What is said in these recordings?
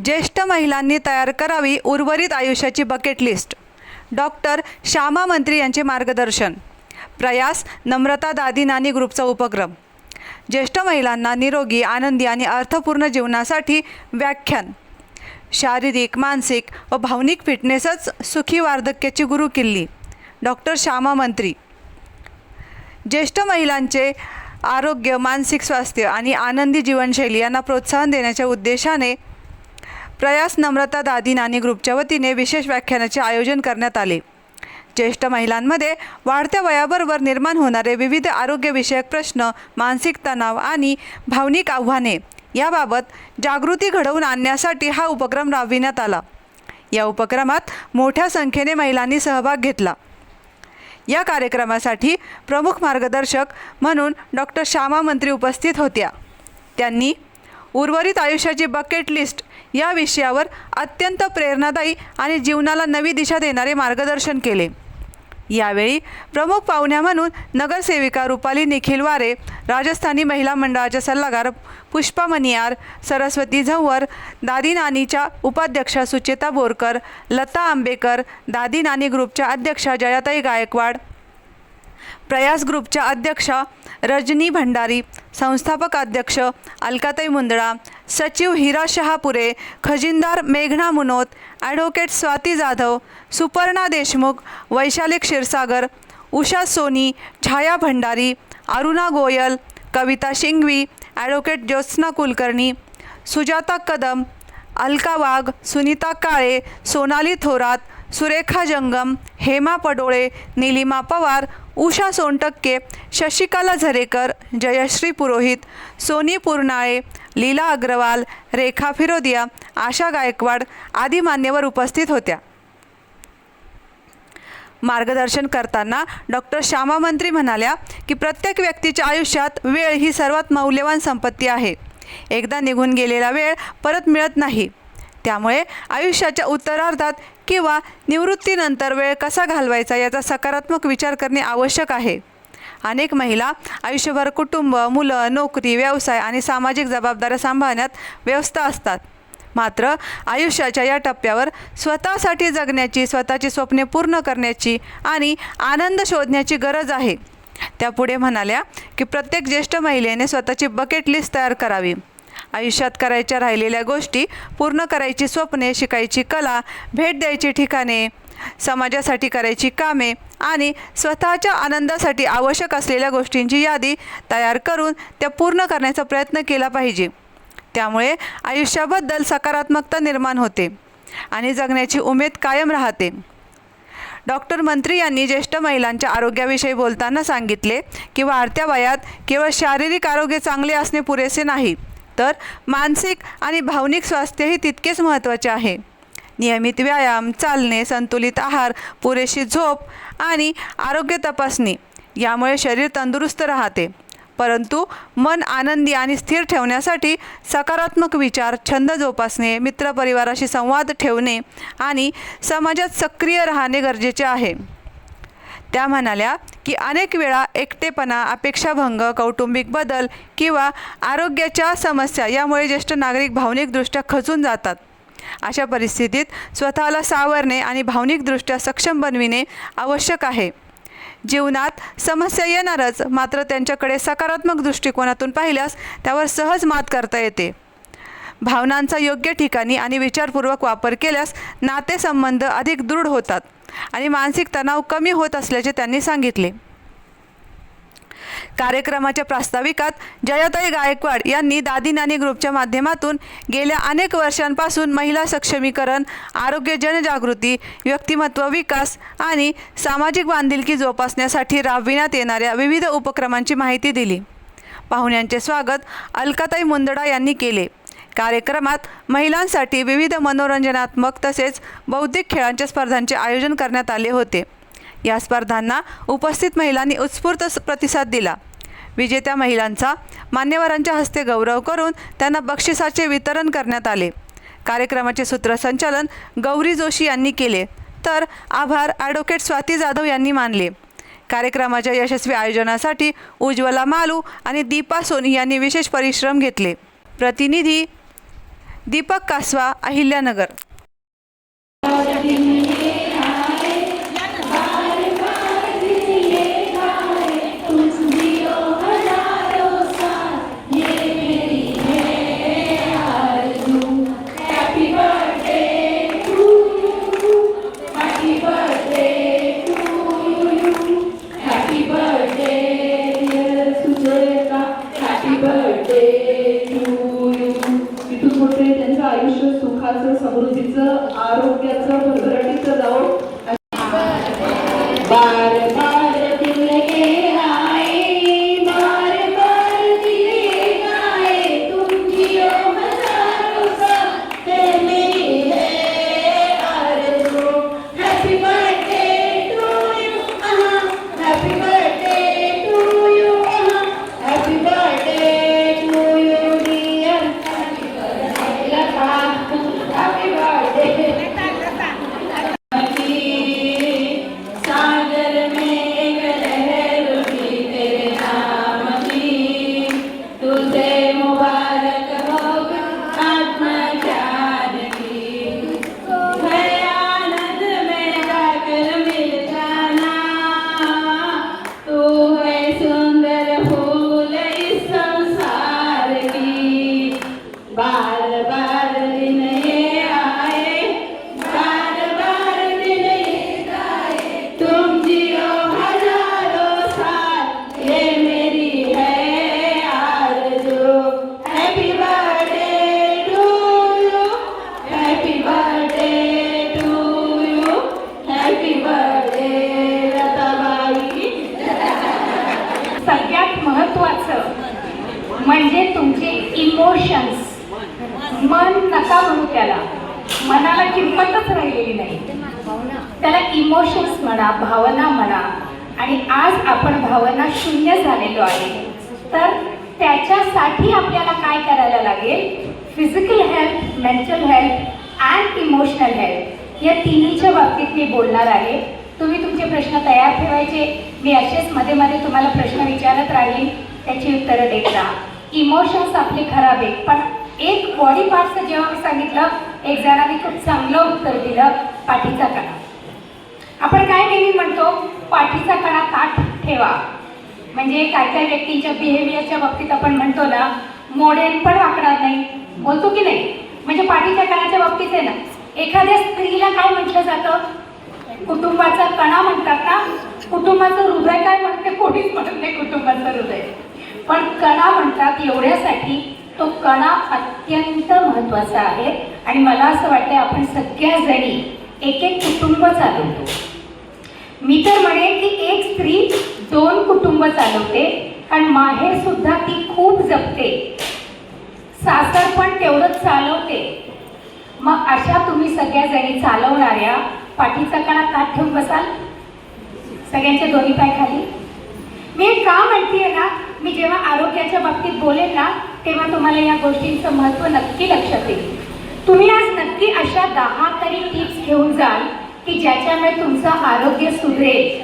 ज्येष्ठ महिलांनी तयार करावी उर्वरित आयुष्याची बकेट लिस्ट. डॉक्टर श्यामा मंत्री यांचे मार्गदर्शन. प्रयास नम्रता दादी नानी ग्रुपचा उपक्रम. ज्येष्ठ महिलांना निरोगी, आनंदी आणि अर्थपूर्ण जीवनासाठी व्याख्यान. शारीरिक, मानसिक व भावनिक फिटनेसच सुखी वार्धक्याची गुरुकिल्ली. डॉक्टर श्यामा मंत्री. ज्येष्ठ महिलांचे आरोग्य, मानसिक स्वास्थ्य आणि आनंदी जीवनशैली यांना प्रोत्साहन देण्याच्या उद्देशाने प्रयास नम्रता दादी नानी ग्रुपच्या वतीने विशेष व्याख्यानाचे आयोजन करण्यात आले. ज्येष्ठ महिलांमध्ये वाढत्या वयाबरोबर निर्माण होणारे विविध आरोग्यविषयक प्रश्न, मानसिक तणाव आणि भावनिक आव्हाने याबाबत जागृती घडवून आणण्यासाठी हा उपक्रम राबविण्यात आला. या उपक्रमात मोठ्या संख्येने महिलांनी सहभाग घेतला. या कार्यक्रमासाठी प्रमुख मार्गदर्शक म्हणून डॉक्टर श्यामा मंत्री उपस्थित होत्या. त्यांनी उर्वरित आयुष्याची बकेट लिस्ट या विषयावर अत्यंत प्रेरणादायी आणि जीवनाला नवी दिशा देणारे मार्गदर्शन केले. यावेळी प्रमुख पाहुण्या म्हणून नगरसेविका रुपाली निखिल वारे, राजस्थानी महिला मंडळाच्या सल्लागार पुष्पा मनियार, सरस्वती झंवर, दादी नानीच्या उपाध्यक्षा सुचेता बोरकर, लता आंबेकर, दादी नानी ग्रुपच्या अध्यक्षा जयाताई गायकवाड, प्रयास ग्रुपच्या अध्यक्षा रजनी भंडारी, संस्थापक अध्यक्ष अलकाताई मुंदडा, सचिव हिरा शहापुरे, खजिनदार मेघना मुनोत, ॲडव्होकेट स्वाती जाधव, सुपर्णा देशमुख, वैशाली क्षीरसागर, उषा सोनी, छाया भंडारी, अरुणा गोयल, कविता शिंगवी, ॲडव्होकेट ज्योत्स्ना कुलकर्णी, सुजाता कदम, अलका वाघ, सुनीता काळे, सोनाली थोरात, सुरेखा जंगम, हेमा पडोळे, नीलिमा पवार, उषा सोनटक्के, शशिकला झरेकर, जयश्री पुरोहित, सोनी पुरनाळे, लीला अग्रवाल, रेखा फिरोदिया, आशा गायकवाड आदी मान्यवर उपस्थित होत्या. मार्गदर्शन करताना डॉक्टर श्यामा मंत्री म्हणाल्या की प्रत्येक व्यक्तीच्या आयुष्यात वेळ ही सर्वात मौल्यवान संपत्ती आहे. एकदा निघून गेलेला वेळ परत मिळत नाही. त्यामुळे आयुष्याच्या उत्तरार्धात किंवा निवृत्तीनंतर वेळ कसा घालवायचा याचा सकारात्मक विचार करणे आवश्यक आहे. अनेक महिला आयुष्यभर कुटुंब, मुलं, नोकरी, व्यवसाय आणि सामाजिक जबाबदाऱ्या सांभाळण्यात व्यस्त असतात. मात्र आयुष्याच्या या टप्प्यावर स्वतःसाठी जगण्याची, स्वतःची स्वप्ने पूर्ण करण्याची आणि आनंद शोधण्याची गरज आहे. त्या पुढे म्हणाल्या की प्रत्येक ज्येष्ठ महिलेने स्वतःची बकेट लिस्ट तयार करावी. आयुष्यात करायच्या राहिलेल्या गोष्टी, पूर्ण करायची स्वप्ने, शिकायची कला, भेट द्यायची ठिकाणे, समाजासाठी करायची कामे आणि स्वतःच्या आनंदासाठी आवश्यक असलेल्या गोष्टींची यादी तयार करून त्या पूर्ण करण्याचा प्रयत्न केला पाहिजे. त्यामुळे आयुष्याबद्दल सकारात्मकता निर्माण होते आणि जगण्याची उमेद कायम राहते. डॉक्टर मंत्री यांनी ज्येष्ठ महिलांच्या आरोग्याविषयी बोलताना सांगितले की वाढत्या वयात केवळ शारीरिक आरोग्य चांगले असणे पुरेसे नाही, तर मानसिक आणि भावनिक स्वास्थ्यही तितकेच महत्त्वाचे आहे. नियमित व्यायाम, चालणे, संतुलित आहार, पुरेशी झोप आणि आरोग्य तपासणी यामुळे शरीर तंदुरुस्त राहते. परंतु मन आनंदी आणि स्थिर ठेवण्यासाठी सकारात्मक विचार, छंद जोपासणे, मित्रपरिवाराशी संवाद ठेवणे आणि समाजात सक्रिय राहणे गरजेचे आहे. त्या म्हणाल्या की अनेक वेळा एकटेपणा, अपेक्षाभंग, कौटुंबिक बदल किंवा आरोग्याच्या समस्या यामुळे ज्येष्ठ नागरिक भावनिकदृष्ट्या खचून जातात. अशा परिस्थितीत स्वतःला सावरणे आणि भावनिकदृष्ट्या सक्षम बनविणे आवश्यक आहे. जीवनात समस्या येणारच, मात्र त्यांच्याकडे सकारात्मक दृष्टिकोनातून पाहिल्यास त्यावर सहज मात करता येते. भावनांचा योग्य ठिकाणी आणि विचारपूर्वक वापर केल्यास नातेसंबंध अधिक दृढ होतात आणि मानसिक तणाव कमी होत असल्याचे त्यांनी सांगितले. कार्यक्रमाच्या प्रास्ताविकात जयाताई गायकवाड यांनी दादी नानी ग्रुपच्या माध्यमातून गेल्या अनेक वर्षांपासून महिला सक्षमीकरण, आरोग्य जनजागृती, व्यक्तिमत्व विकास आणि सामाजिक बांधिलकी जोपासण्यासाठी राबविण्यात येणाऱ्या विविध उपक्रमांची माहिती दिली. पाहुण्यांचे स्वागत अलकाताई मुंदडा यांनी केले. कार्यक्रमात महिलांसाठी विविध मनोरंजनात्मक तसेच बौद्धिक खेळांच्या स्पर्धांचे आयोजन करण्यात आले होते. या स्पर्धांना उपस्थित महिलांनी उत्स्फूर्त प्रतिसाद दिला. विजेत्या महिलांचा मान्यवरांच्या हस्ते गौरव करून त्यांना बक्षिसाचे वितरण करण्यात आले. कार्यक्रमाचे सूत्रसंचालन गौरी जोशी यांनी केले, तर आभार ॲडव्होकेट स्वाती जाधव यांनी मानले. कार्यक्रमाच्या यशस्वी आयोजनासाठी उज्ज्वला मालू आणि दीपा सोनी यांनी विशेष परिश्रम घेतले. प्रतिनिधी दीपक कासवा, अहिल्यानगर. त्यांचं आयुष्य सुखाचं, समृद्धीचं, आरोग्याचं, भरभराटीचं जावं. बार बार दिल के आए, बार बार दिए गाए, तुम जियो हजारों साल, है मेरी है आरज़ू. Happy birthday to you, happy birthday to you, happy birthday to you dear. Happy birthday. सागर में एक लहर उठी तेरे नाम की, तुझे मुबारक हो आत्मज्ञान की. मैं आनंद में जाकर मिल जाना, तू है सुंदर फूल इस संसार की. बार बार दिन ये आए, बार बार दिन ये आए, तुम जियो हजारों साल, ये मेरी है आरज़ू. Happy birthday to you, happy birthday to you, happy birthday Latabai. सगळ्यात महत्त्वाचं म्हणजे तुमचे इमोशन्स. मन नका म्हणू त्याला, मनाला किंमतच राहिलेली नाही. त्याला इमोशन्स म्हणा, भावना म्हणा. आणि आज आपण भावना शून्य झालेलो आहे. तर त्याच्यासाठी आपल्याला काय करायला लागेल? Physical health, mental health and emotional health या तिन्हीच्या बाबतीत मी बोलणार आहे. तुम्ही तुमचे प्रश्न तयार ठेवायचे. मी असेच मध्ये मध्ये तुम्हाला प्रश्न विचारत राहील, त्याची उत्तरं देत राहा. इमोशन्स आपले खराब आहेत, पण एक बॉडी पार्टचं जेव्हा मी सांगितलं, एक जणांनी खूप चांगलं उत्तर दिलं, पाठीचा कणा. आपण काय नेहमी म्हणतो, पाठीचा कणा ताठ ठेवा. म्हणजे काय काय व्यक्तींच्या बिहेवियरच्या बाबतीत आपण म्हणतो ना, मोडेल पण वाकणार नाही, बोलतो की नाही. म्हणजे पाठीच्या कणाच्या बाबतीत आहे ना, एखाद्या स्त्रीला काय म्हटलं जातं? कुटुंबाचा कणा म्हणतात ना. कुटुंबाचं हृदय काय म्हणते? कोणीच म्हणत नाही कुटुंबाचं हृदय, पण कणा म्हणतात. एवढ्यासाठी तो कणा अत्यंत महत्त्वाचा आहे. आणि मला असं वाटतं आपण सगळ्या जणी एक एक कुटुंब चालवतो. मी तर म्हणेन की एक स्त्री 2 कुटुंब चालवते, कारण माहेर सुद्धा ती खूप जपते, सासर पण तेवढंच चालवते. मग अशा तुम्ही सगळ्या जणी चालवणाऱ्या पाठीचा कणा ताठ ठेवून बसाल, सगळ्यांचे दोन्ही पाय खाली. मी का म्हणते ना, मी जेव्हा आरोग्याच्या बाबतीत बोलेन ना, तेव्हा तुम्हाला या गोष्टींचं महत्त्व नक्की लक्षात येईल. तुम्ही आज नक्की अशा 10 तरी टिप्स घेऊन जाल की ज्याच्यामुळे तुमचं आरोग्य सुधरेल.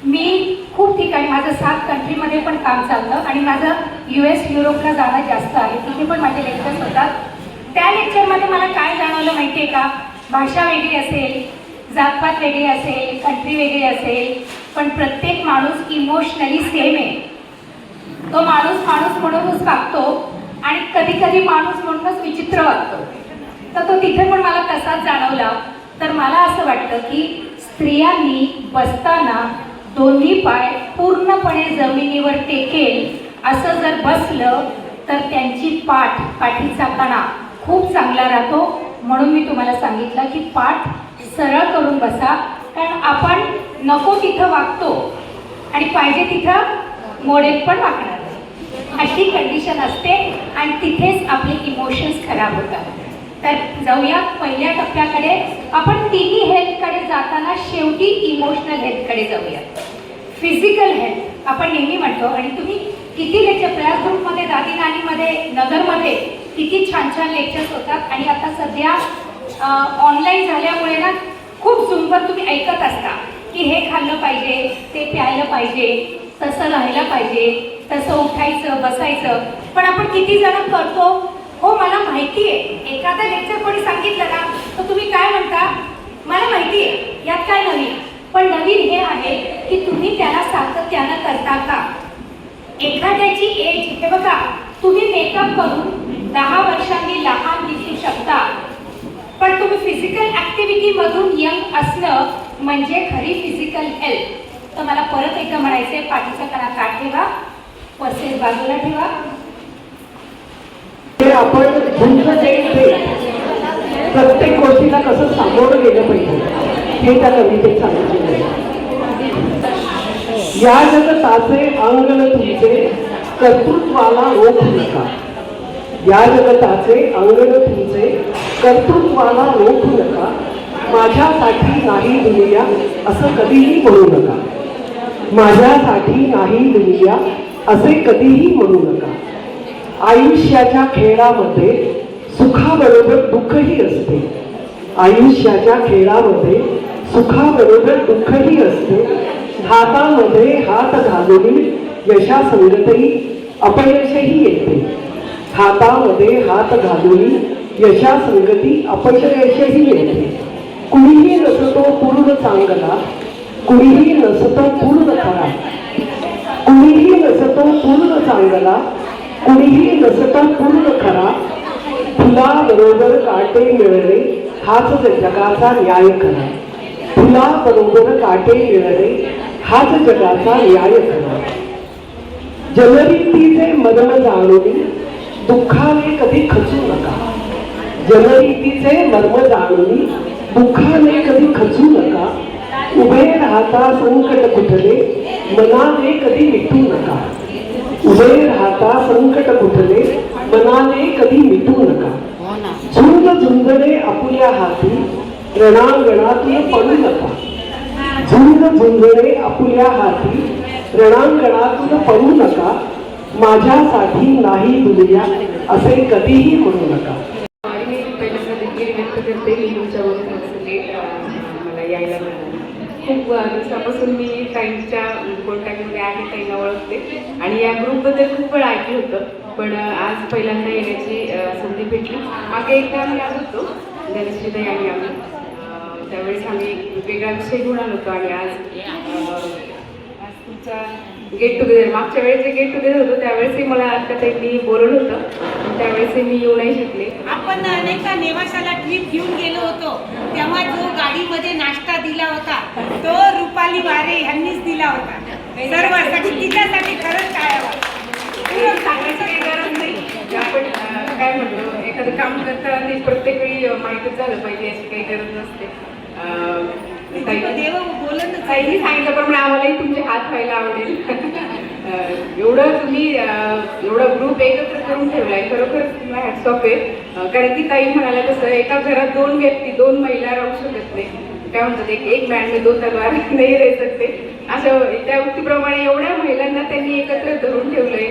मी खूप ठिकाणी, माझं 7 कंट्रीमध्ये पण काम चालतं आणि माझं US युरोपला जाणं जास्त आहे. तिथे पण माझे लेक्चर्स होतात. त्या लेक्चरमध्ये मला काय जाणवलं माहिती आहे का? भाषा वेगळी असेल, जातपात वेगळी असेल, कंट्री वेगळी असेल, पण प्रत्येक माणूस इमोशनली सेम आहे. तो माणूस माणूस म्हणूनच वागतो आणि कधी कधी माणूस म्हणूनच विचित्र वागतो. तर तो तिथे पण मला तसाच जाणवला. तर मला असं वाटतं की स्त्रियांनी बसताना दोन्ही पाय पूर्णपणे जमिनीवर टेकेल असं जर बसलं तर त्यांची पाठीचा कणा खूप चांगला राहतो. म्हणून मी तुम्हाला सांगितलं की पाठ सरळ करून बसा, कारण आपण नको तिथं वागतो आणि पाहिजे तिथं मोडेल पण वागणार, अशी कंडिशन असते आणि तिथेच आपले इमोशन्स खराब होतात. तर जाऊया पहिल्या टप्प्याकडे. आपण तिन्ही हेल्थकडे जाताना शेवटी इमोशनल हेल्थकडे जाऊया. फिजिकल हेल्थ आपण नेहमी म्हणतो, आणि तुम्ही किती लेक्चर प्रयास ग्रुपमध्ये, दादी नानीमध्ये, नगरमध्ये किती छान छान लेक्चर्स होतात. आणि आता सध्या ऑनलाईन झाल्यामुळे ना खूप झुंबर तुम्ही ऐकत असता की हे खाल्लं पाहिजे, ते प्यायलं पाहिजे, तसं राहायला पाहिजे, तसं उठायचं बसायचं. पण आपण किती जण करतो? हो मला माहिती आहे. एखादा लेक्चर कोणी सांगितलं ना तर तुम्ही काय म्हणता, मला माहिती आहे, यात काय नवीन. पण नवीन हे आहे की तुम्ही त्याला सातत्यानं करता का. एखाद्याची एज, हे बघा, तुम्ही मेकअप करून 10 वर्षांनी लहान दिसू शकता, पण तुम्ही फिजिकल ऍक्टिव्हिटी मधून यंग असणं म्हणजे खरी फिजिकल हेल्थ. तर मला परत एकदा म्हणायचंय, पाठीचा कणा काट ठेवा, पर्सेस बाजूला ठेवा. आपण प्रत्येक गोष्टीला कसं सामोरं गेलं पाहिजे हे त्या कवितेत सांगितलेलं आहे. या जगताचे अंगण तुमचे कर्तृत्वाला रोखू नका. या जगताचे अंगण तुमचे कर्तृत्वाला रोखू नका. माझ्यासाठी नाही दुनिया असं कधीही म्हणू नका. माझ्यासाठी नाही दुनिया असे कधीही म्हणू नका. आयुष्याच्या खेळामध्ये सुखाबरोबर दुःखही असते. आयुष्याच्या खेळामध्ये सुखाबरोबर दुःखही असते. हातामध्ये हात घालून यशासंगतही अपयशही येते. हातामध्ये हात घालून यशासंगती अपयशही येते. कुणीही नसतो पूर्ण चांगला, कुणीही नसतो पूर्ण खरा. कुणीही नसतो पूर्ण चांगला, कुणीही नसतो पूर्ण खरा. फुलाबरोबर काटे मिळणे हाच जगाचा न्याय खरा. फुलाबरोबर काटे मिळणे हाच जगाचा न्याय खरा. जनरीतीचे मर्म जाणून दुःखाने कधी खचू नका. जनरीतीचे मर्म जाणून दुःखाने कधी खचू नका. उभे राहता संकट कुठले मनाने कधी मिटू नका. उभे राहता संकट कुठले मनाने कधी मिटू नका. झुंज झुंजणे आपुल्या हाती रणांगणातून पडू नका. झुंज झुंजणे आपुल्या हाती रणांगणातून पडू नका. माझ्यासाठी नाही दुनिया असे कधीही म्हणू नका. मी पहिल्यांदा दिलगिरी व्यक्त करते की तुमच्याबरोबर लेट मला यायला मिळालं. खूप दिवसापासून मी ताईंच्या कॉन्टॅक्टमध्ये आहे, ताईंना ओळखते आणि या ग्रुपबद्दल खूप वेळ ऐकलं होतं, पण आज पहिल्यांदा येण्याची संधी भेटली. मागे एकदा आम्ही आलो होतो धनश्रीताई आणि आम्ही, त्यावेळेस आम्ही एक वेगळा विषय घेऊन आलो होतो आणि आज तुमचा गेट टुगेदर, मागच्या वेळेस जे गेट टुगेदर होतं त्यावेळेसही मला आता त्यांनी बोलवलं होतं, त्यावेळेसही मी येऊ नाही शकले. आपण नाही का नेवाशाला ट्रिप घेऊन गेलो होतो तेव्हा जो गाडीमध्ये नाश्ता दिला होता तो रुपाली वारे यांनीच दिला होता सर्वांसाठी. तिच्यासाठी खरंच काय सांगायची काही गरज नाही. आपण काय म्हणतो, एखादं काम करताना ते प्रत्येक वेळी माहीतच झालं पाहिजे अशी काही गरज नसते. देव बोलत ताईंनी सांगितल्याप्रमाणे आम्हालाही तुमचे हात व्हायला आवडेल. एवढं तुम्ही एवढा ग्रुप एकत्र करून ठेवलाय, खरोखर तुम्हाला हॅट्स ऑफ आहे. कारण की ताई म्हणाला तसं एका घरात 2 व्यक्ती 2 महिला राहू शकत नाही. काय म्हणतात, एक मॅन में 2 तलवार नाही राहू शकते. अशा त्या उक्तीप्रमाणे एवढ्या महिलांना त्यांनी एकत्र धरून ठेवलंय.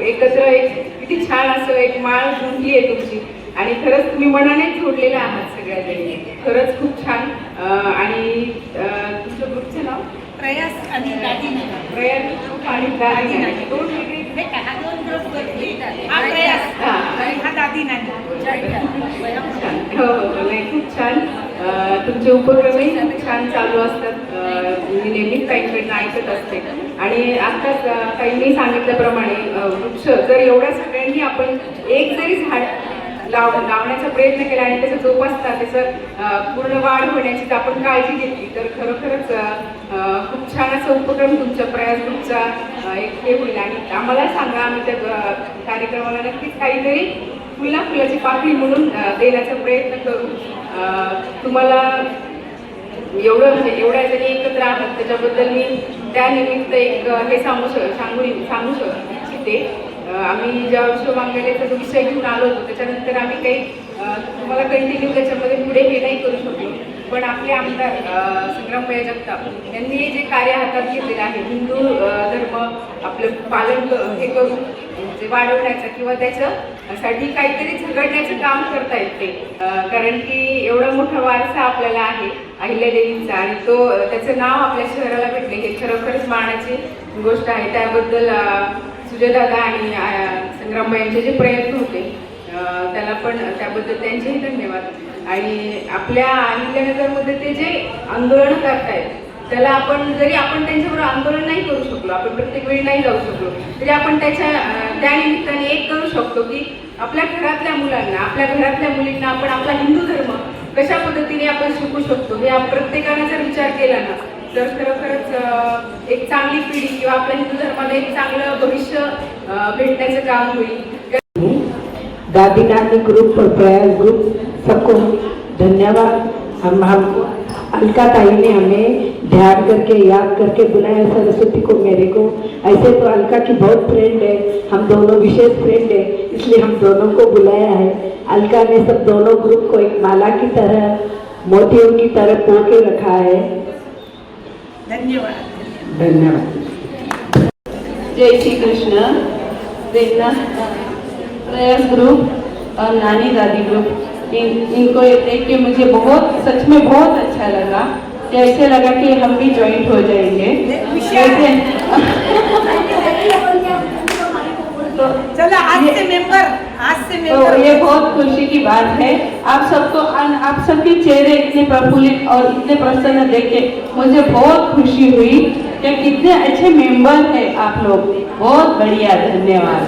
एकत्र एक किती छान असं एक माळ जुंपली आहे तुमची आणि खरंच तुम्ही मनानेच जोडलेला आहात सगळ्या. खरंच खूप छान. आणि तुमच्या ग्रुपचं नाव प्रयास आणि दादीना. प्रयास आणि दादीना 2 वेगळे हा ग्रुप हा प्रयास आणि हा दादीना. हो हो, नाही खूप छान. तुमचे उपक्रमही खूप छान चालू असतात. मी नेहमीच ताईंकडनं ऐकत असते आणि आत्ताच ताईंनी सांगितल्याप्रमाणे वृक्ष जर एवढ्या सगळ्यांनी आपण एक जरी झाड लावण्याचा प्रयत्न केला आणि त्याचं जोपासता त्याचं पूर्ण वाढ होण्याची आपण काळजी घेतली तर खरोखरच खूप छान असा उपक्रम तुमच्या प्रयास ग्रुपचा एक हे होईल. आणि आम्हाला सांगा, आम्ही त्या कार्यक्रमाला नक्कीच काहीतरी फुलाची पाकळी म्हणून देण्याचा प्रयत्न करू. तुम्हाला एवढं म्हणजे एवढ्या जणी एकत्र आहात त्याच्याबद्दल मी त्यानिमित्त एक हे सांगू इच्छिते. आम्ही ज्या विश्वमांगल्याचा जो विषय घेऊन आलो होतो त्याच्यानंतर आम्ही काही तुम्हाला कंटिन्यू त्याच्यामध्ये पुढे हे नाही करू शकलो, पण आपले आमदार संग्रामभैया जगताप यांनी जे कार्य हातात घेतलेलं आहे हिंदू धर्म आपलं पालन हे करून म्हणजे वाढवण्याचं किंवा त्याच्यासाठी काहीतरी झगडण्याचं काम करतायत ते. कारण की एवढा मोठा वारसा आपल्याला आहे अहिल्यादेवींचा आणि तो त्याचं नाव आपल्या शहराला भेटले हे खरोखरच मानाची गोष्ट आहे. त्याबद्दल सुजयदादा आणि संग्रामभैयांचे जे प्रयत्न होते त्याला पण त्याबद्दल त्यांचेही धन्यवाद. आणि आपल्या अहिल्यानगरमध्ये ते जे आंदोलन करतायत त्याला आपण जरी आपण त्यांच्याबरोबर आंदोलन नाही करू शकलो, आपण प्रत्येक वेळी नाही जाऊ शकलो, तरी आपण त्या निमित्ताने एक करू शकतो की आपल्या घरातल्या मुलांना, आपल्या घरातल्या मुलींना आपण आपला हिंदू धर्म कशा पद्धतीने आपण शिकू शकतो हे प्रत्येकाने जर विचार केला ना तर खरोखरच एक चांगली पिढी किंवा आपल्या हिंदू धर्माला एक चांगलं भविष्य भेटण्याचं काम होईल. दादी नानी ग्रुप और प्रयास ग्रुप सबको धन्यवाद. हम अलका ताई ने हमें ध्यान करके याद करके बुलाया, सरस्वती को मेरे को. ऐसे तो अलका की बहुत फ्रेंड है, हम दोनों विशेष फ्रेंड है, इसलिए हम दोनों को बुलाया है. अलका ने सब दोनों ग्रुप को एक माला की तरह, मोतियों की तरह पो के रखा है. धन्यवाद. धन्यवाद. जय श्री कृष्ण. प्रेरणा प्रयास ग्रुप और नानी दादी ग्रुप इनको देख के मुझे बहुत सच में बहुत अच्छा लगा. ऐसे लगा कि हम भी ज्वाइंट हो जाएंगे. तो चलो आज से मेंबर तो ये बहुत खुशी की बात है. आप सबको आप सबके चेहरे इतने प्रफुल्लित और इतने प्रसन्न देख के मुझे बहुत खुशी हुई कि कितने अच्छे मेंबर हैं आप लोग. बहुत बढ़िया. धन्यवाद.